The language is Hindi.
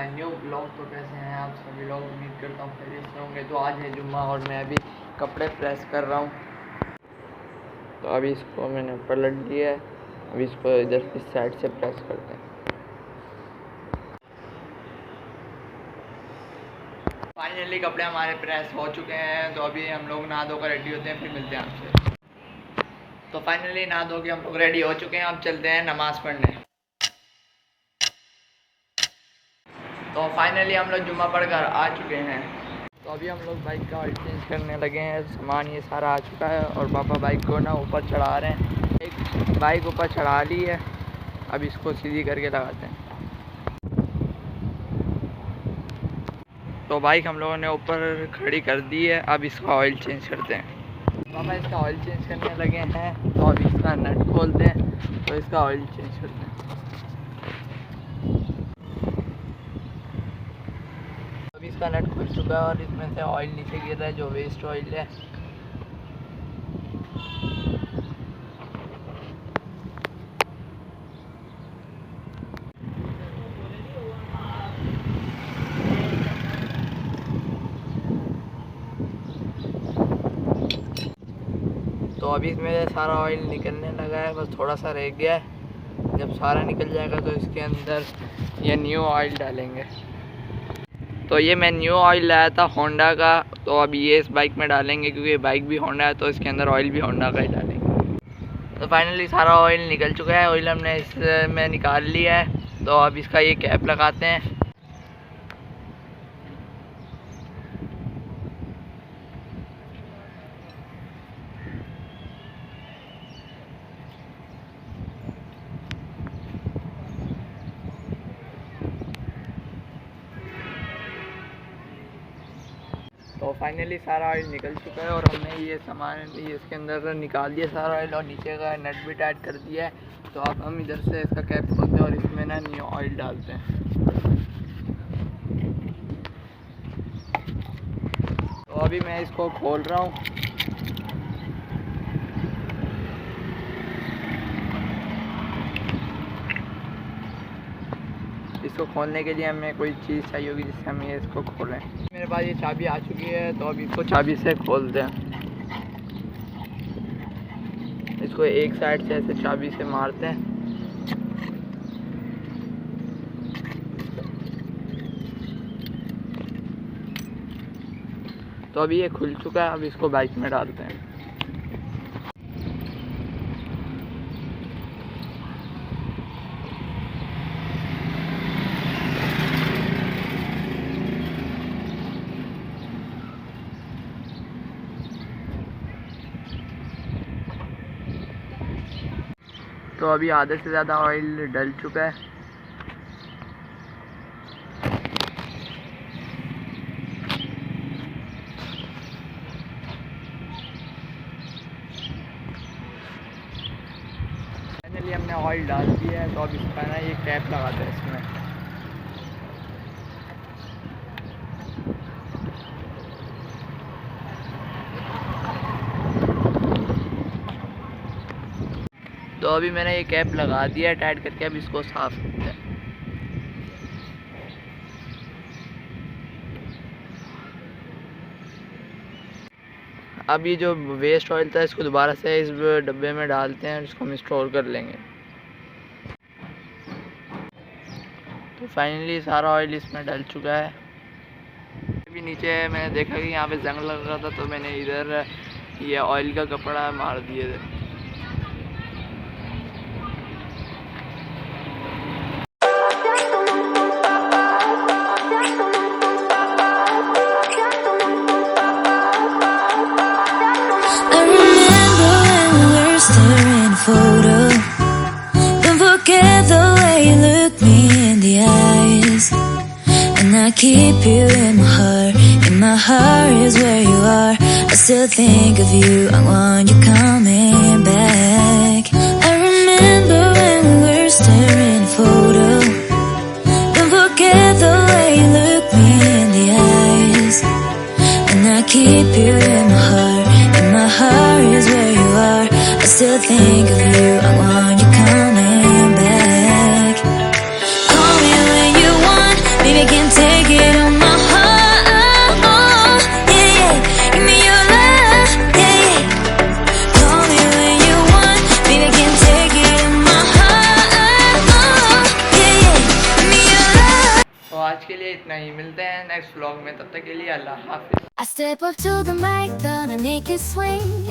My new blog. तो कैसे हैं आप सभी लोग, उम्मीद करता हूँ खैरियत से होंगे। तो आज है जुम्मा और मैं अभी कपड़े प्रेस कर रहा हूँ। तो अभी इसको मैंने पलट दिया है, अभी इसको इधर इस साइड से प्रेस करते हैं। फाइनली कपड़े हमारे प्रेस हो चुके हैं। तो अभी हम लोग नहा धोकर रेडी होते हैं, फिर मिलते हैं आपसे। तो फाइनली नहा धो के हम लोग रेडी हो चुके हैं, अब चलते हैं नमाज़ पढ़ने। तो फाइनली हम लोग जुम्मा पढ़कर आ चुके हैं। तो अभी हम लोग बाइक का ऑयल चेंज करने लगे हैं। सामान ये सारा आ चुका है और पापा बाइक को ना ऊपर चढ़ा रहे हैं। एक बाइक ऊपर चढ़ा ली है, अब इसको सीधी करके लगाते हैं। तो बाइक हम लोगों ने ऊपर खड़ी कर दी है, अब इसका ऑयल चेंज करते हैं। पापा इसका ऑयल चेंज करने लगे हैं, तो अब इसका नट खोलते हैं, तो इसका ऑयल चेंज करते हैं। अभी इसका नट खुल चुका है और इसमें से ऑयल नीचे गिर रहा है, जो वेस्ट ऑयल है। तो अभी इसमें सारा ऑयल निकलने लगा है, बस थोड़ा सा रह गया है। जब सारा निकल जाएगा तो इसके अंदर ये न्यू ऑयल डालेंगे। तो ये मैं न्यू ऑयल लाया था होंडा का, तो अभी ये इस बाइक में डालेंगे, क्योंकि बाइक भी होंडा है तो इसके अंदर ऑयल भी होंडा का ही डालेंगे। तो फाइनली सारा ऑयल निकल चुका है, ऑयल हमने इसमें निकाल लिया है। तो अब इसका ये कैप लगाते हैं। तो फाइनली सारा ऑयल निकल चुका है और हमने ये सामान ये इसके अंदर निकाल दिया सारा ऑयल, और नीचे का नट भी टाइट कर दिया है। तो अब हम इधर से इसका कैप खोलते हैं और इसमें ना न्यू ऑयल डालते हैं। तो अभी मैं इसको खोल रहा हूँ। इसको खोलने के लिए हमें कोई चीज़ चाहिए होगी जिससे हम ये इसको खोलें। मेरे पास ये चाबी आ चुकी है, तो अभी इसको चाबी से खोलते हैं। इसको एक साइड से ऐसे चाबी से मारते हैं। तो अभी ये खुल चुका है, अब इसको बाइक में डालते हैं। तो अभी आधे से ज़्यादा ऑयल डल चुका है। फाइनली हमने ऑयल डाल दिया है, तो अब इसका ना ये कैप लगाते हैं इसमें। तो अभी मैंने ये कैप लगा दिया है टाइट करके, अब इसको साफ करते हैं। अब ये जो वेस्ट ऑयल था इसको दोबारा से इस डब्बे में डालते हैं और इसको हम स्टोर कर लेंगे। तो फाइनली सारा ऑयल इसमें डल चुका है। अभी नीचे मैंने देखा कि यहाँ पे जंग लग रहा था, तो मैंने इधर ये ऑयल का कपड़ा मार दिए थे। Photo. Don't forget the way you look me in the eyes, and I keep you in my heart. In my heart is where you are. I still think of you. I want you coming back. I remember when we were staring photo. Don't forget the way you look me in the eyes, and I keep you in my heart. In my heart is where you are. I still think of you, I want you coming back. Call me when you want, baby, आज के लिए इतना ही, मिलते हैं नेक्स्ट व्लॉग में, तब तक के लिए अल्लाह हाफिज़। I step up to the mic, gonna make it swing.